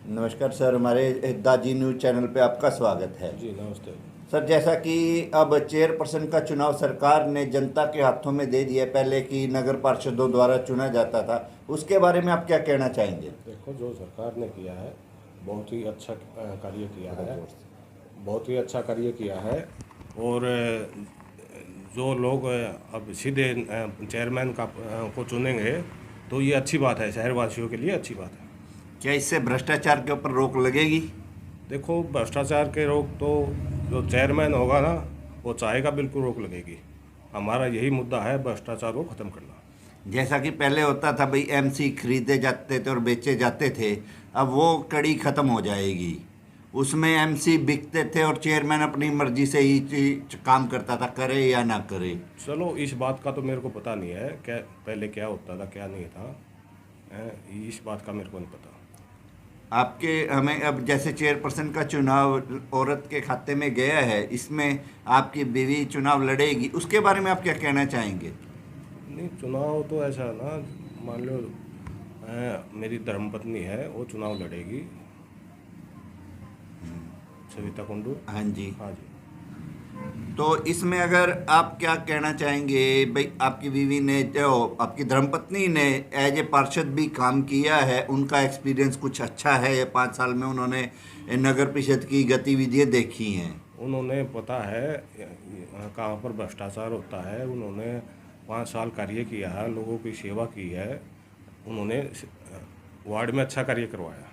नमस्कार सर, हमारे दाजी news channel पे आपका स्वागत है। जी नमस्ते। सर, जैसा कि अब चेयरपर्सन का चुनाव सरकार ने जनता के हाथों में दे दिया है, पहले की नगर पार्षदों द्वारा चुना जाता था, उसके बारे में आप क्या कहना चाहेंगे? देखो, जो सरकार ने किया है बहुत ही अच्छा कार्य किया बहुत है। जोर से। बहुत ही अच्छा कार्य किया है। और जो लोग अब सीधे चेयरमैन को चुनेंगे तो ये अच्छी बात है, शहरवासियों के लिए अच्छी बात है। क्या इससे भ्रष्टाचार के ऊपर रोक लगेगी? देखो, भ्रष्टाचार के रोक तो जो चेयरमैन होगा ना, वो चाहेगा, बिल्कुल रोक लगेगी। हमारा यही मुद्दा है, भ्रष्टाचार को ख़त्म करना। जैसा कि पहले होता था भाई, एमसी खरीदे जाते थे और बेचे जाते थे, अब वो कड़ी खत्म हो जाएगी। उसमें एमसी बिकते थे और चेयरमैन अपनी मर्जी से ही काम करता था, करे या ना करे। चलो, इस बात का तो मेरे को पता नहीं है क्या पहले क्या होता था क्या नहीं था। इस बात का मेरे को नहीं पता। आपके हमें अब जैसे चेयरपर्सन का चुनाव औरत के खाते में गया है, इसमें आपकी बीवी चुनाव लड़ेगी, उसके बारे में आप क्या कहना चाहेंगे? नहीं, चुनाव तो ऐसा है ना, मान लो मेरी धर्मपत्नी है, वो चुनाव लड़ेगी, सविता कुंडू। हाँ जी। हाँ जी। तो इसमें अगर आप क्या कहना चाहेंगे भाई, आपकी बीवी ने जो आपकी धर्मपत्नी ने एज ए पार्षद भी काम किया है, उनका एक्सपीरियंस कुछ अच्छा है, ये 5 साल में उन्होंने नगर परिषद की गतिविधियां देखी हैं। उन्होंने पता है कहाँ पर भ्रष्टाचार होता है। उन्होंने 5 साल कार्य किया है, लोगों की सेवा की है। उन्होंने वार्ड में अच्छा कार्य करवाया।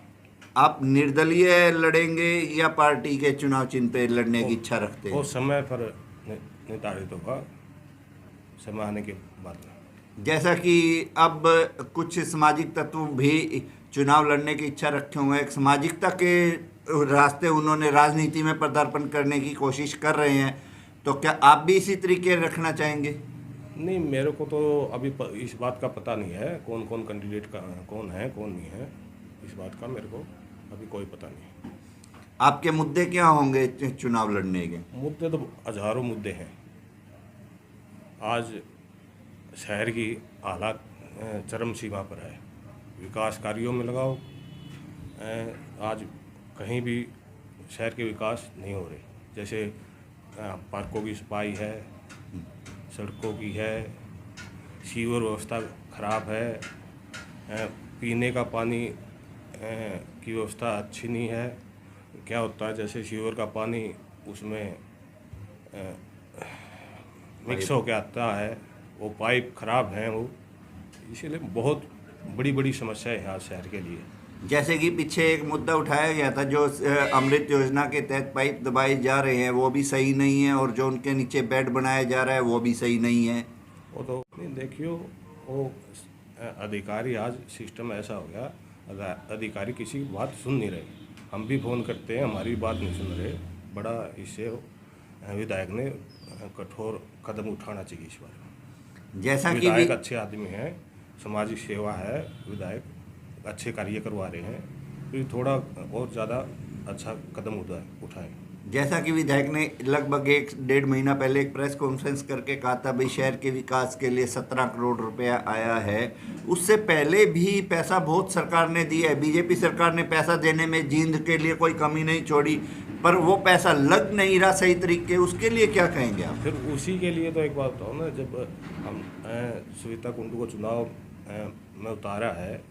आप निर्दलीय लड़ेंगे या पार्टी के चुनाव चिन्ह पे लड़ने वो की इच्छा रखते वो हैं? समय पर निर्धारित होगा, समय आने के बाद में। जैसा कि अब कुछ सामाजिक तत्व भी चुनाव लड़ने की इच्छा रखे हुए हैं, एक सामाजिकता के रास्ते उन्होंने राजनीति में पदार्पण करने की कोशिश कर रहे हैं, तो क्या आप भी इसी तरीके रखना चाहेंगे? नहीं, मेरे को तो अभी इस बात का पता नहीं है कौन कौन कैंडिडेट का कौन है कौन नहीं है। इस बात का मेरे को अभी कोई पता नहीं। आपके मुद्दे क्या होंगे चुनाव लड़ने के? मुद्दे तो हजारों मुद्दे हैं। आज शहर की हालात चरम सीमा पर है। विकास कार्यों में लगाओ, आज कहीं भी शहर के विकास नहीं हो रहे। जैसे पार्कों की सफाई है, सड़कों की है, सीवर व्यवस्था खराब है, पीने का पानी की व्यवस्था अच्छी नहीं है। क्या होता है, जैसे सीवर का पानी उसमें मिक्स हो के आता है, वो पाइप खराब हैं वो। इसीलिए बहुत बड़ी बड़ी समस्या है यहाँ शहर के लिए। जैसे कि पीछे एक मुद्दा उठाया गया था, जो अमृत योजना के तहत पाइप दबाए जा रहे हैं वो भी सही नहीं है, और जो उनके नीचे बेड बनाया जा रहा है वो भी सही नहीं है। वो तो नहीं, देखियो, वो अधिकारी, आज सिस्टम ऐसा हो गया, अधिकारी किसी की बात सुन नहीं रहे। हम भी फ़ोन करते हैं, हमारी बात नहीं सुन रहे। बड़ा इससे विधायक ने कठोर कदम उठाना चाहिए इस बारे में। जैसा कि विधायक अच्छे आदमी हैं, सामाजिक सेवा है, विधायक अच्छे कार्य करवा रहे हैं, फिर थोड़ा और ज़्यादा अच्छा कदम उठाएं। जैसा कि विधायक ने लगभग 1 डेढ़ महीना पहले एक प्रेस कॉन्फ्रेंस करके कहा था भाई, शहर के विकास के लिए 17 करोड़ रुपया आया है। उससे पहले भी पैसा बहुत सरकार ने दिया है, बीजेपी सरकार ने पैसा देने में जींद के लिए कोई कमी नहीं छोड़ी, पर वो पैसा लग नहीं रहा सही तरीके, उसके लिए क्या कहेंगे आप? फिर उसी के लिए तो एक बात बताओ ना, जब हम सुनीता कुंडू को चुनाव में उतारा है,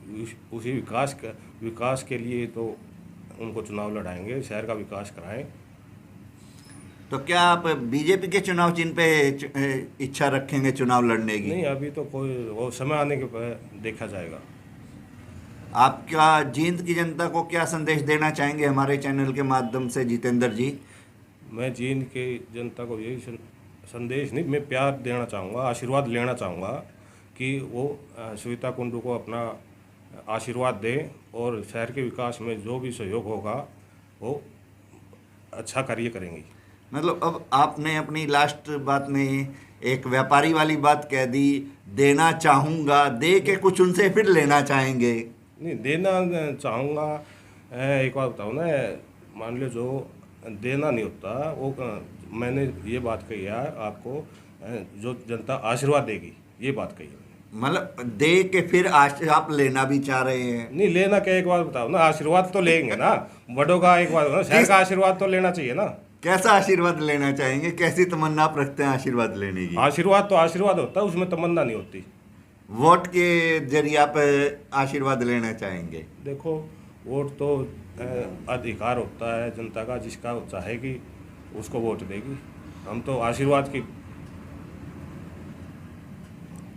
उसी विकास के लिए तो उनको चुनाव लड़ाएंगे, शहर का विकास कराएं। तो क्या आप बीजेपी के चुनाव चिन्ह पे इच्छा रखेंगे चुनाव लड़ने की? नहीं, अभी तो कोई, वो समय आने के बाद देखा जाएगा। आपका जींद की जनता को क्या संदेश देना चाहेंगे हमारे चैनल के माध्यम से, जितेंद्र जी? मैं जींद के जनता को यही संदेश नहीं, मैं प्यार देना चाहूँगा, आशीर्वाद लेना चाहूँगा कि वो सुनीता कुंडू को अपना आशीर्वाद दें, और शहर के विकास में जो भी सहयोग होगा वो अच्छा कार्य करेंगी। मतलब अब आपने अपनी लास्ट बात में एक व्यापारी वाली बात कह दी, देना चाहूँगा, दे के कुछ उनसे फिर लेना चाहेंगे। नहीं, देना चाहूँगा। एक बात बताऊँ ना, मान लो जो देना नहीं होता वो मैंने ये बात कही है आपको, जो जनता आशीर्वाद देगी, ये बात कही है। मतलब दे के फिर आप लेना भी चाह रहे हैं? नहीं लेना क्या, एक बात बताओ ना, आशीर्वाद तो लेंगे ना बड़ों का, एक बात ना, शहर का आशीर्वाद तो लेना चाहिए ना। कैसा आशीर्वाद लेना चाहेंगे? कैसी तमन्ना आप रखते हैं आशीर्वाद लेने की? आशीर्वाद तो आशीर्वाद होता है, उसमें तमन्ना नहीं होती। वोट के जरिए आप आशीर्वाद लेना चाहेंगे? देखो, वोट तो अधिकार होता है जनता का, जिसका चाहेगी उसको वोट देगी। हम तो आशीर्वाद की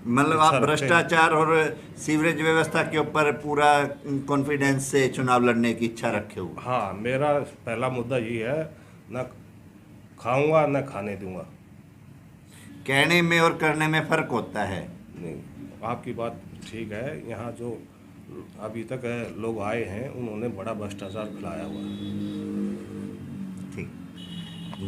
मतलब इच्छा आप रखते हैं। भ्रष्टाचार और सीवरेज व्यवस्था के ऊपर पूरा कॉन्फिडेंस से चुनाव लड़ने की इच्छा रखे हुए? हाँ, मेरा पहला मुद्दा यही है, ना खाऊंगा ना खाने दूंगा। कहने में और करने में फर्क होता है। नहीं, आपकी बात ठीक है। यहाँ जो अभी तक लोग आए हैं उन्होंने बड़ा भ्रष्टाचार फैलाया हुआ है। ठीक,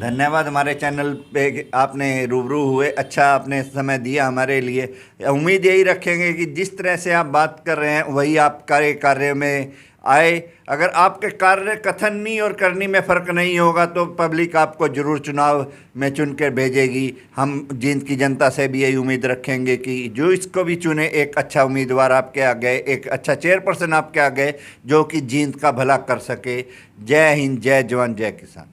धन्यवाद। हमारे चैनल पे आपने रूबरू हुए, अच्छा आपने समय दिया हमारे लिए। उम्मीद यही रखेंगे कि जिस तरह से आप बात कर रहे हैं वही आप कार्य में आए। अगर आपके कार्य कथनी और करनी में फ़र्क नहीं होगा तो पब्लिक आपको ज़रूर चुनाव में चुन कर भेजेगी। हम जींद की जनता से भी यही उम्मीद रखेंगे कि जो इसको भी चुने, एक अच्छा उम्मीदवार आपके आगे, एक अच्छा चेयरपर्सन आपके आगे जो कि जींद का भला कर सके। जय हिंद, जय जवान, जय किसान।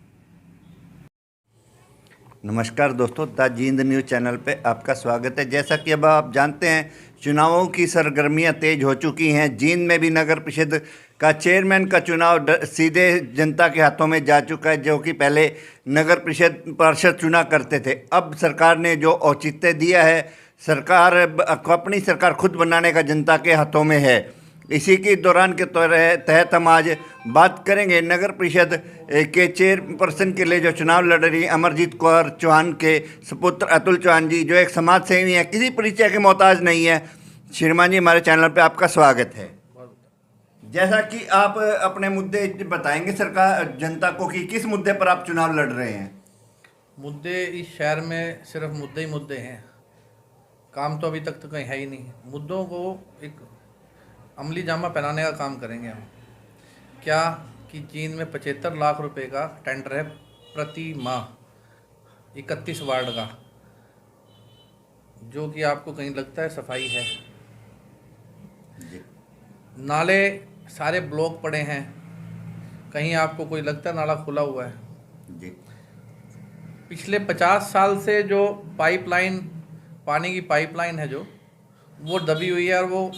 नमस्कार दोस्तों, द जींद न्यूज़ चैनल पे आपका स्वागत है। जैसा कि अब आप जानते हैं, चुनावों की सरगर्मियां तेज हो चुकी हैं। जींद में भी नगर परिषद का चेयरमैन का चुनाव सीधे जनता के हाथों में जा चुका है, जो कि पहले नगर परिषद पार्षद चुना करते थे। अब सरकार ने जो औचित्य दिया है, सरकार अपनी सरकार खुद बनाने का जनता के हाथों में है। इसी के दौरान के तहत हम आज बात करेंगे नगर परिषद के चेयरपर्सन के लिए जो चुनाव लड़ रही अमरजीत कौर चौहान के सुपुत्र अतुल चौहान जी, जो एक समाज सेवी हैं, किसी परिचय के मोहताज नहीं है। श्रीमान जी, हमारे चैनल पे आपका स्वागत है। जैसा कि आप अपने मुद्दे बताएंगे सरकार जनता को कि किस मुद्दे पर आप चुनाव लड़ रहे हैं। मुद्दे इस शहर में सिर्फ मुद्दे ही मुद्दे हैं, काम तो अभी तक तो कहीं है ही नहीं। मुद्दों को एक अमली जामा पहनाने का काम करेंगे हम। क्या कि जींद में 75 लाख रुपए का टेंडर है प्रति माह, 31 वार्ड का, जो कि आपको कहीं लगता है सफाई है। नाले सारे ब्लॉक पड़े हैं, कहीं आपको कोई लगता है नाला खुला हुआ है? जी। पिछले 50 साल से जो पाइपलाइन, पानी की पाइपलाइन है जो, वो दबी हुई है और वो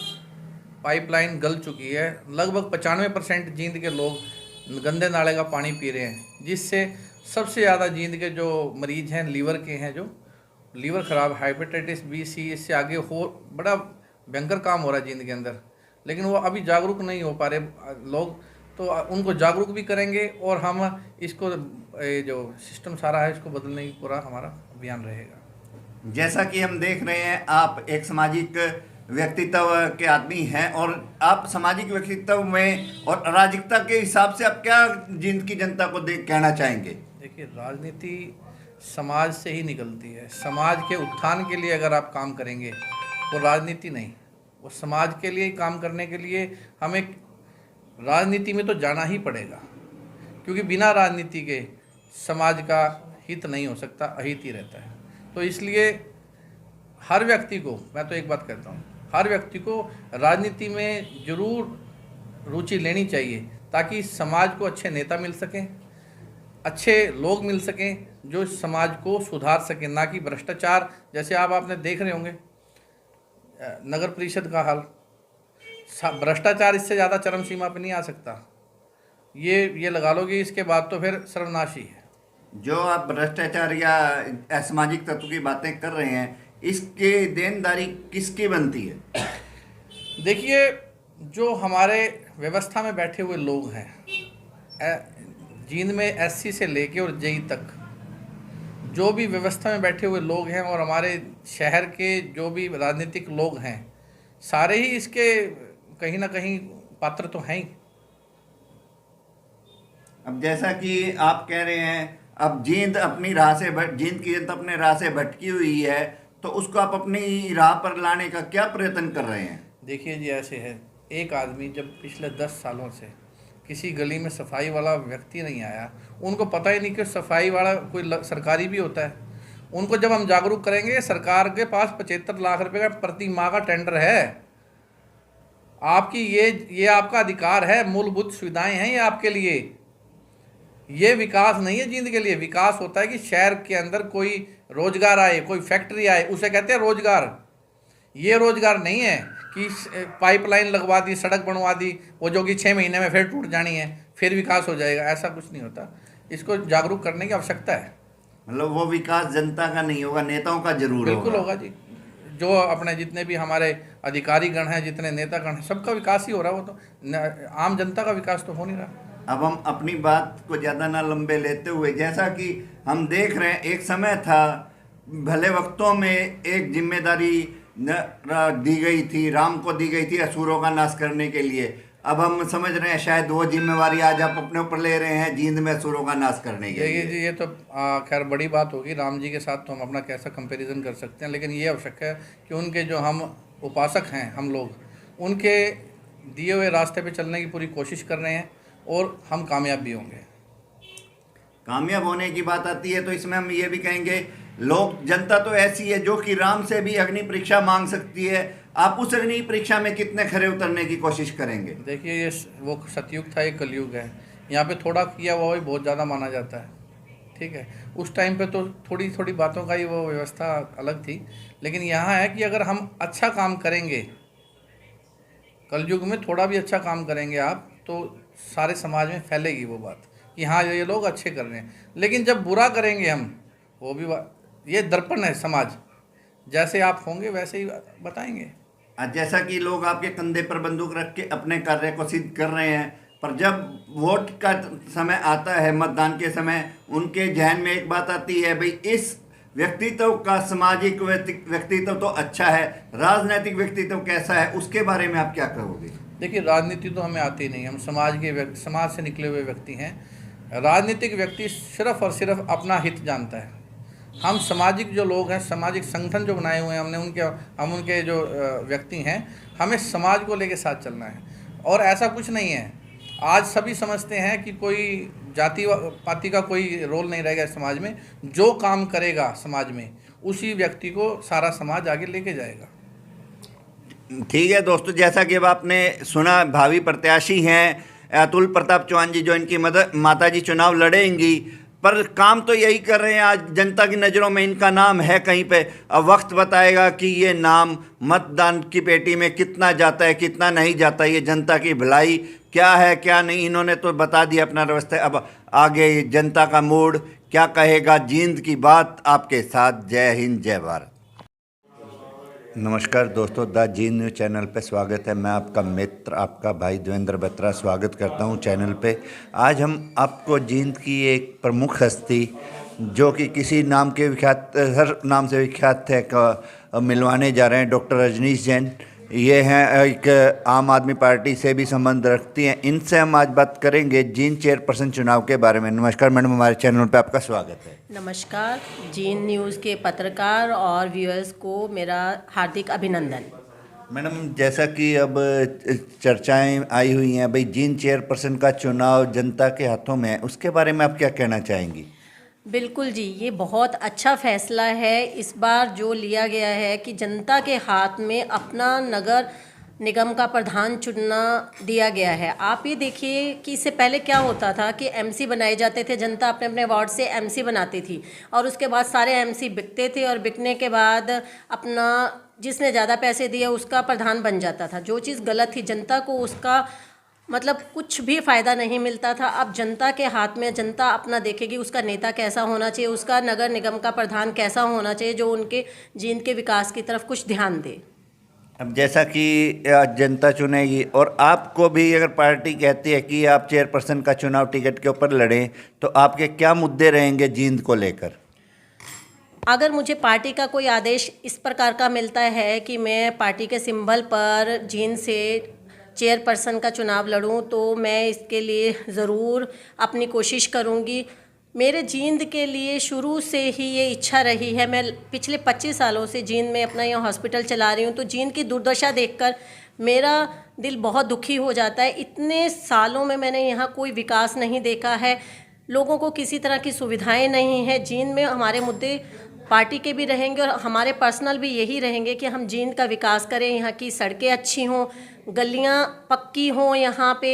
पाइपलाइन गल चुकी है। लगभग 95% जींद के लोग गंदे नाले का पानी पी रहे हैं, जिससे सबसे ज़्यादा जींद के जो मरीज हैं लीवर के हैं, जो लीवर ख़राब, हेपेटाइटिस बी, सी, इससे आगे हो बड़ा भयंकर काम हो रहा है जींद के अंदर। लेकिन वो अभी जागरूक नहीं हो पा रहे लोग, तो उनको जागरूक भी करेंगे और हम इसको जो सिस्टम सारा है इसको बदलने की पूरा हमारा अभियान रहेगा। जैसा कि हम देख रहे हैं, आप एक सामाजिक व्यक्तित्व के आदमी हैं और आप सामाजिक व्यक्तित्व में और अराजकता के हिसाब से आप क्या जींद की जनता को कहना चाहेंगे? देखिए, राजनीति समाज से ही निकलती है। समाज के उत्थान के लिए अगर आप काम करेंगे, वो राजनीति नहीं, वो समाज के लिए काम करने के लिए हमें राजनीति में तो जाना ही पड़ेगा, क्योंकि बिना राजनीति के समाज का हित नहीं हो सकता, अहित ही रहता है। तो इसलिए हर व्यक्ति को, मैं तो एक बात कहता हूँ, हर व्यक्ति को राजनीति में जरूर रुचि लेनी चाहिए, ताकि समाज को अच्छे नेता मिल सकें, अच्छे लोग मिल सकें जो समाज को सुधार सकें, ना कि भ्रष्टाचार। जैसे आपने देख रहे होंगे नगर परिषद का हाल, भ्रष्टाचार इससे ज़्यादा चरम सीमा पर नहीं आ सकता। ये लगा लो कि इसके बाद तो फिर सर्वनाशी है। जो आप भ्रष्टाचार या असामाजिक तत्व की बातें कर रहे हैं, इसके देनदारी किसकी बनती है? देखिए, जो हमारे व्यवस्था में बैठे हुए लोग हैं, जींद में एससी से लेके और जेई तक जो भी व्यवस्था में बैठे हुए लोग हैं, और हमारे शहर के जो भी राजनीतिक लोग हैं, सारे ही इसके कहीं ना कहीं पात्र तो हैं ही। अब जैसा कि आप कह रहे हैं, अब जींद अपनी राह से जींद की जनता अपने राह से भटकी हुई है, तो उसको आप अपनी राह पर लाने का क्या प्रयत्न कर रहे हैं? देखिए जी, ऐसे है, एक आदमी जब पिछले 10 सालों से किसी गली में सफाई वाला व्यक्ति नहीं आया, उनको पता ही नहीं कि सफाई वाला कोई सरकारी भी होता है, उनको जब हम जागरूक करेंगे, सरकार के पास 75 लाख रुपए का प्रति माह का टेंडर है, आपकी ये आपका अधिकार है, मूलभूत सुविधाएं हैं ये आपके लिए। ये विकास नहीं है जींद के लिए। विकास होता है कि शहर के अंदर कोई रोजगार आए, कोई फैक्ट्री आए, उसे कहते हैं रोजगार। ये रोजगार नहीं है कि पाइपलाइन लगवा दी, सड़क बनवा दी, वो जो कि 6 महीने में फिर टूट जानी है, फिर विकास हो जाएगा, ऐसा कुछ नहीं होता। इसको जागरूक करने की आवश्यकता है। मतलब वो विकास जनता का नहीं होगा, नेताओं का जरूर बिल्कुल होगा जी। जो अपने जितने भी हमारे अधिकारी गण हैं, जितने नेता गण हैं, सबका विकास ही हो रहा है। वो तो आम जनता का विकास तो हो नहीं रहा। अब हम अपनी बात को ज़्यादा ना लंबे लेते हुए, जैसा कि हम देख रहे हैं, एक समय था, भले वक्तों में एक जिम्मेदारी दी गई थी, राम को दी गई थी असुरों का नाश करने के लिए। अब हम समझ रहे हैं शायद वो जिम्मेवारी आज आप अपने ऊपर ले रहे हैं जींद में असुरों का नाश करने के लिए। ये तो खैर बड़ी बात होगी। राम जी के साथ तो हम अपना कैसा कंपैरिजन कर सकते हैं, लेकिन ये आवश्यक है कि उनके जो हम उपासक हैं, हम लोग उनके दिए हुए रास्ते पे चलने की पूरी कोशिश कर रहे हैं और हम कामयाब भी होंगे। कामयाब होने की बात आती है तो इसमें हम ये भी कहेंगे, लोग, जनता तो ऐसी है जो कि राम से भी अग्नि परीक्षा मांग सकती है। आप उस अग्नि परीक्षा में कितने खरे उतरने की कोशिश करेंगे? देखिए, ये वो सतयुग था, ये कलयुग है। यहाँ पे थोड़ा किया हुआ भी बहुत ज़्यादा माना जाता है, ठीक है। उस टाइम पे तो थोड़ी थोड़ी बातों का ही वो व्यवस्था अलग थी, लेकिन यहाँ है कि अगर हम अच्छा काम करेंगे, कलयुग में थोड़ा भी अच्छा काम करेंगे आप, तो सारे समाज में फैलेगी वो बात कि हाँ ये लोग अच्छे कर रहे हैं। लेकिन जब बुरा करेंगे हम, वो भी ये दर्पण है समाज, जैसे आप होंगे वैसे ही बताएंगे। जैसा कि लोग आपके कंधे पर बंदूक रख के अपने कार्य को सिद्ध कर रहे हैं, पर जब वोट का समय आता है, मतदान के समय, उनके जहन में एक बात आती है, भाई इस व्यक्तित्व का, सामाजिक व्यक्तित्व तो अच्छा है, राजनीतिक व्यक्तित्व कैसा है, उसके बारे में आप क्या कहोगे? देखिए, राजनीति तो हमें आती नहीं, हम समाज से निकले हुए व्यक्ति हैं। राजनीतिक व्यक्ति सिर्फ और सिर्फ अपना हित जानता है। हम सामाजिक जो लोग हैं, सामाजिक संगठन जो बनाए हुए हैं हमने, हम उनके जो व्यक्ति हैं, हमें समाज को लेके साथ चलना है। और ऐसा कुछ नहीं है, आज सभी समझते हैं कि कोई जाति पाति का कोई रोल नहीं रहेगा समाज में। जो काम करेगा समाज में, उसी व्यक्ति को सारा समाज आगे लेके जाएगा। ठीक है दोस्तों, जैसा कि अब आपने सुना, भावी प्रत्याशी हैं अतुल प्रताप चौहान जी, जो इनकी माता जी चुनाव लड़ेंगी, पर काम तो यही कर रहे हैं। आज जनता की नज़रों में इनका नाम है कहीं पे। अब वक्त बताएगा कि ये नाम मतदान की पेटी में कितना जाता है, कितना नहीं जाता। ये जनता की भलाई क्या है, क्या नहीं, इन्होंने तो बता दिया अपना रास्ता। अब आगे जनता का मूड क्या कहेगा, जींद की बात आपके साथ। जय हिंद, जय भारत। नमस्कार दोस्तों, द जींद न्यूज़ चैनल पे स्वागत है। मैं आपका मित्र, आपका भाई देवेंद्र बत्रा स्वागत करता हूं चैनल पे। आज हम आपको जींद की एक प्रमुख हस्ती, जो कि किसी नाम के विख्यात, हर नाम से विख्यात है, का मिलवाने जा रहे हैं। डॉक्टर रजनीश जैन, ये हैं, एक आम आदमी पार्टी से भी संबंध रखती हैं। इनसे हम आज बात करेंगे जींद चेयरपर्सन चुनाव के बारे में। नमस्कार मैडम, हमारे चैनल पे आपका स्वागत है। नमस्कार, जींद न्यूज़ के पत्रकार और व्यूअर्स को मेरा हार्दिक अभिनंदन। मैडम, जैसा कि अब चर्चाएं आई हुई हैं, भाई जींद चेयरपर्सन का चुनाव जनता के हाथों में है, उसके बारे में आप क्या कहना चाहेंगी? बिल्कुल जी, ये बहुत अच्छा फैसला है इस बार जो लिया गया है कि जनता के हाथ में अपना नगर निगम का प्रधान चुनना दिया गया है। आप ये देखिए कि इससे पहले क्या होता था कि एमसी बनाए जाते थे, जनता अपने अपने वार्ड से एमसी बनाती थी और उसके बाद सारे एमसी बिकते थे और बिकने के बाद अपना जिसने ज़्यादा पैसे दिए उसका प्रधान बन जाता था, जो चीज़ गलत थी। जनता को उसका मतलब कुछ भी फ़ायदा नहीं मिलता था। अब जनता के हाथ में, जनता अपना देखेगी उसका नेता कैसा होना चाहिए, उसका नगर निगम का प्रधान कैसा होना चाहिए, जो उनके जींद के विकास की तरफ कुछ ध्यान दे। अब जैसा कि जनता चुनेगी, और आपको भी अगर पार्टी कहती है कि आप चेयरपर्सन का चुनाव टिकट के ऊपर लड़ें, तो आपके क्या मुद्दे रहेंगे जींद को लेकर? अगर मुझे पार्टी का कोई आदेश इस प्रकार का मिलता है कि मैं पार्टी के सिंबल पर जींद से चेयरपर्सन का चुनाव लड़ूं, तो मैं इसके लिए ज़रूर अपनी कोशिश करूंगी। मेरे जींद के लिए शुरू से ही ये इच्छा रही है। मैं पिछले 25 सालों से जींद में अपना यहाँ हॉस्पिटल चला रही हूँ, तो जींद की दुर्दशा देखकर मेरा दिल बहुत दुखी हो जाता है। इतने सालों में मैंने यहाँ कोई विकास नहीं देखा है, लोगों को किसी तरह की सुविधाएं नहीं है। जींद में हमारे मुद्दे पार्टी के भी रहेंगे और हमारे पर्सनल भी यही रहेंगे कि हम जींद का विकास करें, यहाँ की सड़कें अच्छी हों, गलियाँ पक्की हों यहाँ पे,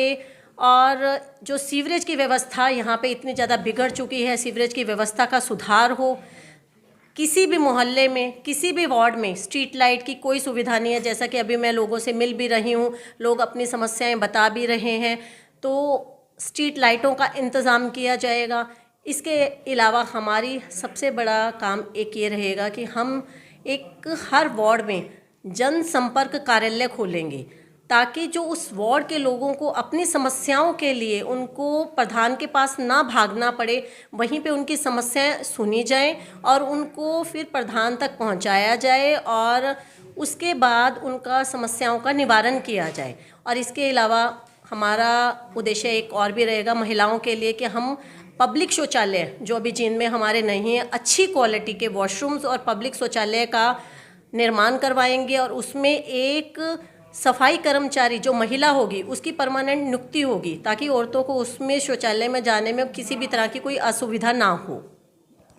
और जो सीवरेज की व्यवस्था यहाँ पे इतनी ज़्यादा बिगड़ चुकी है, सीवरेज की व्यवस्था का सुधार हो। किसी भी मोहल्ले में, किसी भी वार्ड में स्ट्रीट लाइट की कोई सुविधा नहीं है, जैसा कि अभी मैं लोगों से मिल भी रही हूँ, लोग अपनी समस्याएं बता भी रहे हैं, तो स्ट्रीट लाइटों का इंतज़ाम किया जाएगा। इसके अलावा हमारी सबसे बड़ा काम एक ये रहेगा कि हम एक हर वार्ड में जनसंपर्क कार्यालय खोलेंगे, ताकि जो उस वार्ड के लोगों को अपनी समस्याओं के लिए उनको प्रधान के पास ना भागना पड़े, वहीं पे उनकी समस्याएं सुनी जाएं और उनको फिर प्रधान तक पहुंचाया जाए और उसके बाद उनका समस्याओं का निवारण किया जाए। और इसके अलावा हमारा उद्देश्य एक और भी रहेगा महिलाओं के लिए कि हम पब्लिक शौचालय जो अभी जींद में हमारे नहीं है, अच्छी क्वालिटी के वॉशरूम्स और पब्लिक शौचालय का निर्माण करवाएंगे और उसमें एक सफाई कर्मचारी जो महिला होगी उसकी परमानेंट नियुक्ति होगी, ताकि औरतों को उसमें शौचालय में जाने में किसी भी तरह की कोई असुविधा ना हो।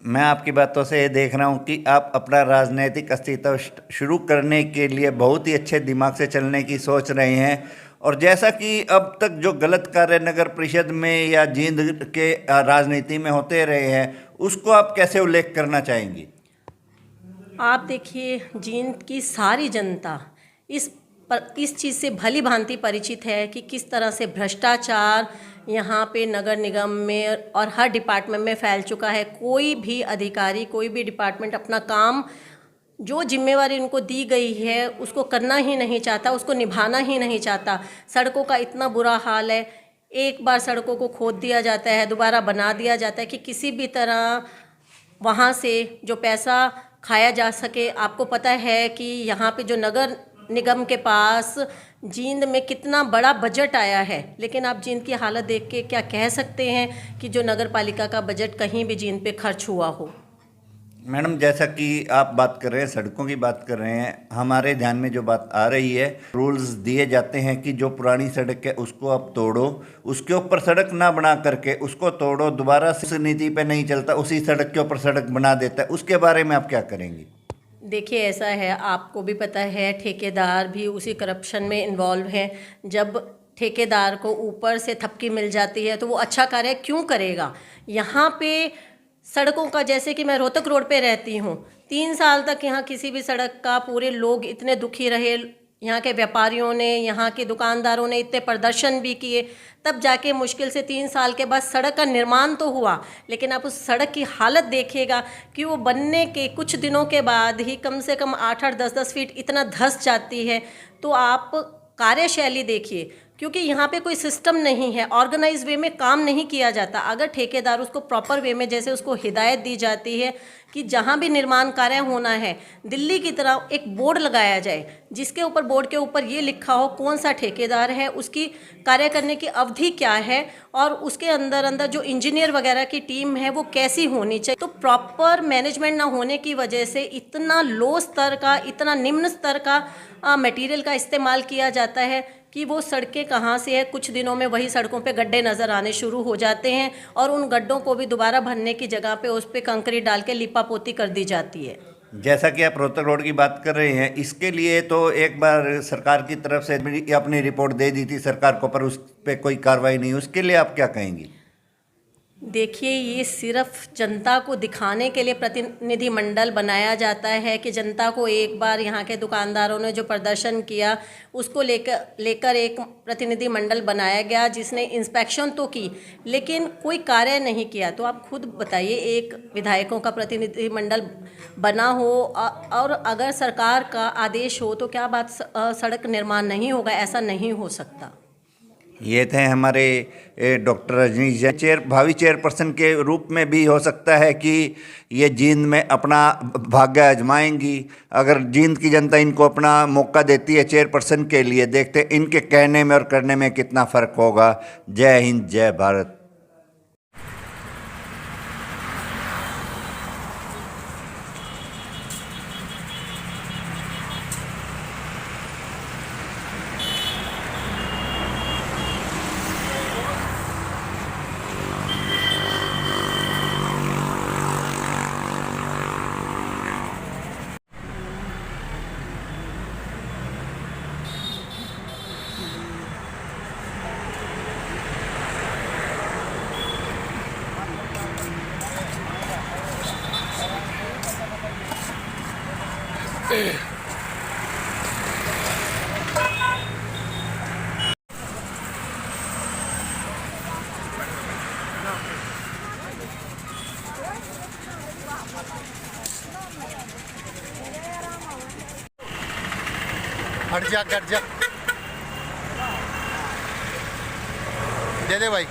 मैं आपकी बातों से ये देख रहा हूँ कि आप अपना राजनीतिक अस्तित्व शुरू करने के लिए बहुत ही अच्छे दिमाग से चलने की सोच रहे हैं, और जैसा कि अब तक जो गलत कार्य नगर परिषद में या जींद के राजनीति में होते रहे हैं, उसको आप कैसे उल्लेख करना चाहेंगी? आप देखिए, जींद की सारी जनता इस चीज़ से भली भांति परिचित है कि किस तरह से भ्रष्टाचार यहाँ पे नगर निगम में और हर डिपार्टमेंट में फैल चुका है। कोई भी अधिकारी, कोई भी डिपार्टमेंट अपना काम, जो जिम्मेवारी उनको दी गई है उसको करना ही नहीं चाहता, उसको निभाना ही नहीं चाहता। सड़कों का इतना बुरा हाल है, एक बार सड़कों को खोद दिया जाता है, दोबारा बना दिया जाता है कि किसी भी तरह वहाँ से जो पैसा खाया जा सके। आपको पता है कि यहाँ पे जो नगर निगम के पास जींद में कितना बड़ा बजट आया है, लेकिन आप जींद की हालत देख के क्या कह सकते हैं कि जो नगर पालिका का बजट कहीं भी जींद पे खर्च हुआ हो। मैडम, जैसा कि आप बात कर रहे हैं, सड़कों की बात कर रहे हैं, हमारे ध्यान में जो बात आ रही है, रूल्स दिए जाते हैं कि जो पुरानी सड़क है उसको आप तोड़ो, उसके ऊपर सड़क ना बना करके उसको तोड़ो, दोबारा से नीति पे नहीं चलता, उसी सड़क के ऊपर सड़क बना देता है। उसके बारे में आप क्या करेंगी? देखिए, ऐसा है, आपको भी पता है, ठेकेदार भी उसी करप्शन में इन्वॉल्व हैं। जब ठेकेदार को ऊपर से थपकी मिल जाती है तो वो अच्छा कार्य क्यों करेगा? यहाँ पे सड़कों का, जैसे कि मैं रोहतक रोड पे रहती हूँ, 3 साल तक यहाँ किसी भी सड़क का, पूरे लोग इतने दुखी रहे, यहाँ के व्यापारियों ने, यहाँ के दुकानदारों ने इतने प्रदर्शन भी किए, तब जाके मुश्किल से 3 साल के बाद सड़क का निर्माण तो हुआ। लेकिन आप उस सड़क की हालत देखिएगा कि वो बनने के कुछ दिनों के बाद ही कम से कम 8-8, 10-10 फीट इतना धंस जाती है। तो आप कार्यशैली देखिए, क्योंकि यहाँ पे कोई सिस्टम नहीं है, ऑर्गेनाइज वे में काम नहीं किया जाता। अगर ठेकेदार उसको प्रॉपर वे में, जैसे उसको हिदायत दी जाती है कि जहाँ भी निर्माण कार्य होना है, दिल्ली की तरह एक बोर्ड लगाया जाए, जिसके ऊपर, बोर्ड के ऊपर ये लिखा हो कौन सा ठेकेदार है, उसकी कार्य करने की अवधि क्या है, और उसके अंदर जो इंजीनियर वगैरह की टीम है वो कैसी होनी चाहिए। तो प्रॉपर मैनेजमेंट ना होने की वजह से इतना लो स्तर का, इतना निम्न स्तर का मटेरियल का इस्तेमाल किया जाता है कि वो सड़कें कहाँ से है, कुछ दिनों में वही सड़कों पे गड्ढे नज़र आने शुरू हो जाते हैं और उन गड्ढों को भी दोबारा भरने की जगह पे उस पे कंक्रीट डाल के लिपापोती कर दी जाती है। जैसा कि आप रोहतक रोड की बात कर रहे हैं, इसके लिए तो एक बार सरकार की तरफ से अपनी रिपोर्ट दे दी थी सरकार को, पर उस पर कोई कार्रवाई नहीं। उसके लिए आप क्या कहेंगी? देखिए, ये सिर्फ जनता को दिखाने के लिए प्रतिनिधि मंडल बनाया जाता है कि जनता को, एक बार यहाँ के दुकानदारों ने जो प्रदर्शन किया उसको लेकर एक प्रतिनिधि मंडल बनाया गया, जिसने इंस्पेक्शन तो की लेकिन कोई कार्य नहीं किया। तो आप खुद बताइए, एक विधायकों का प्रतिनिधि मंडल बना हो और अगर सरकार का आदेश हो तो क्या बात सड़क निर्माण नहीं होगा? ऐसा नहीं हो सकता। ये थे हमारे डॉक्टर रजनीश जैन, भावी चेयरपर्सन के रूप में भी हो सकता है कि ये जींद में अपना भाग्य आजमाएंगी। अगर जींद की जनता इनको अपना मौका देती है चेयरपर्सन के लिए, देखते इनके कहने में और करने में कितना फ़र्क होगा। जय हिंद, जय भारत। हट जा दे दे भाई।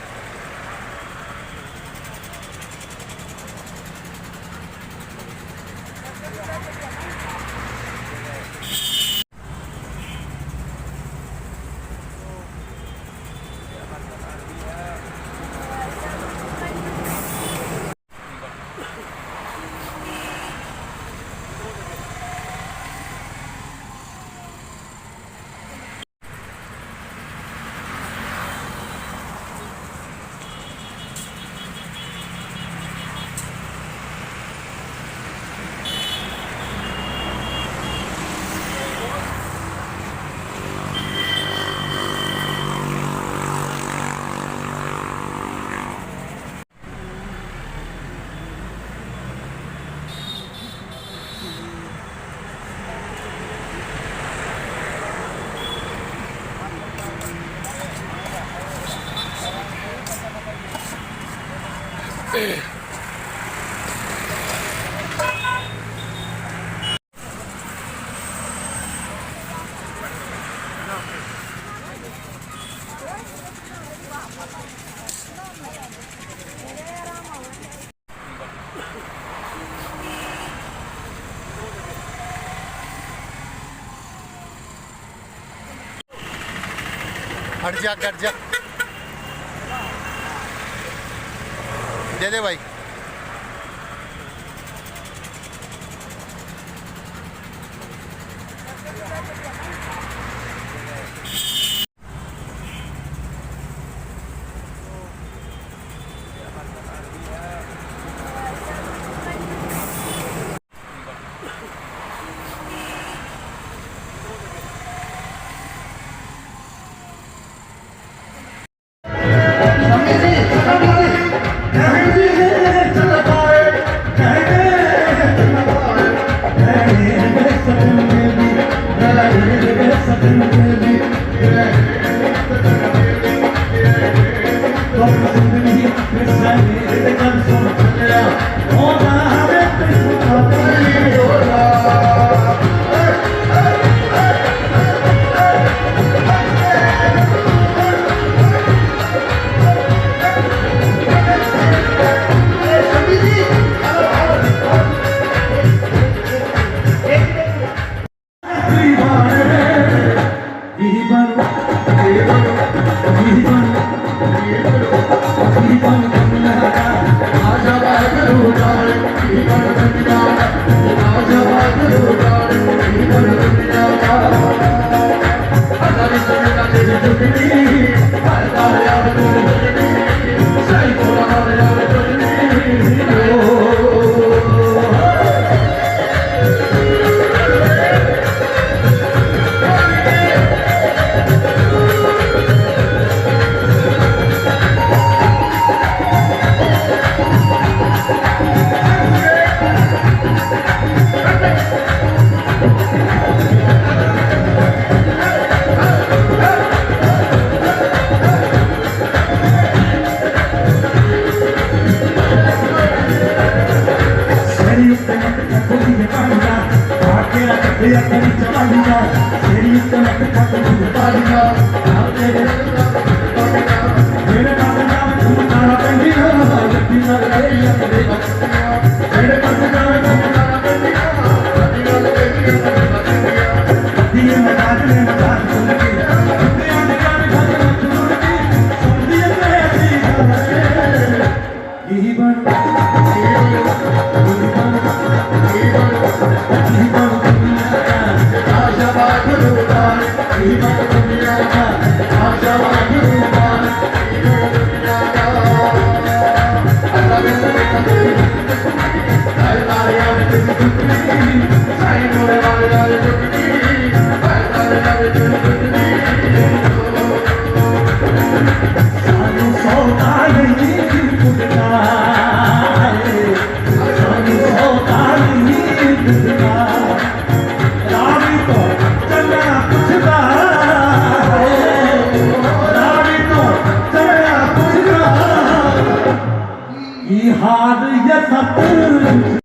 हट जा दे दे भाई। की हार ये सत करेंगे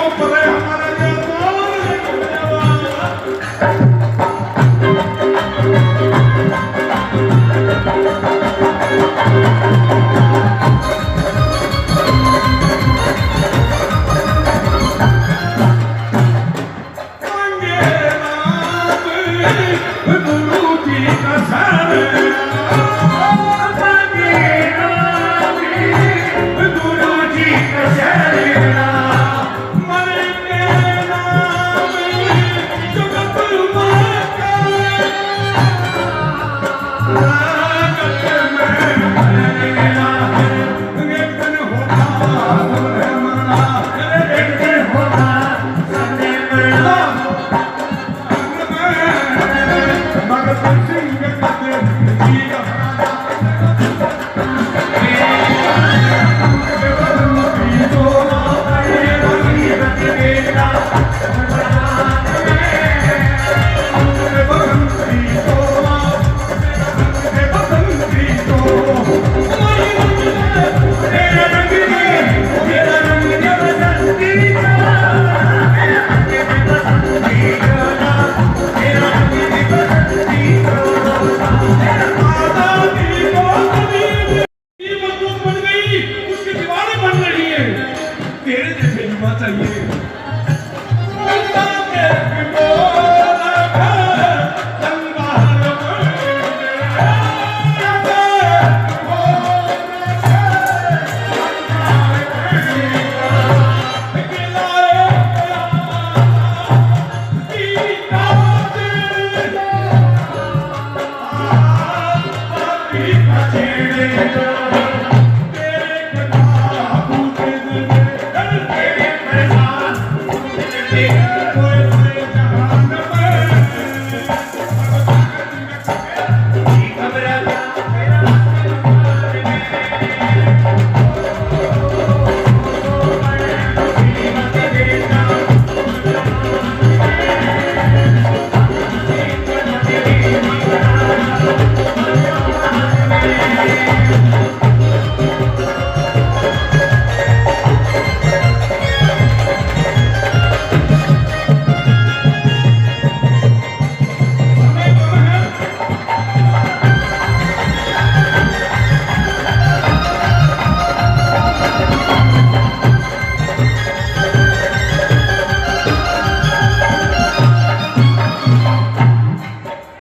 ऊपर है हमारा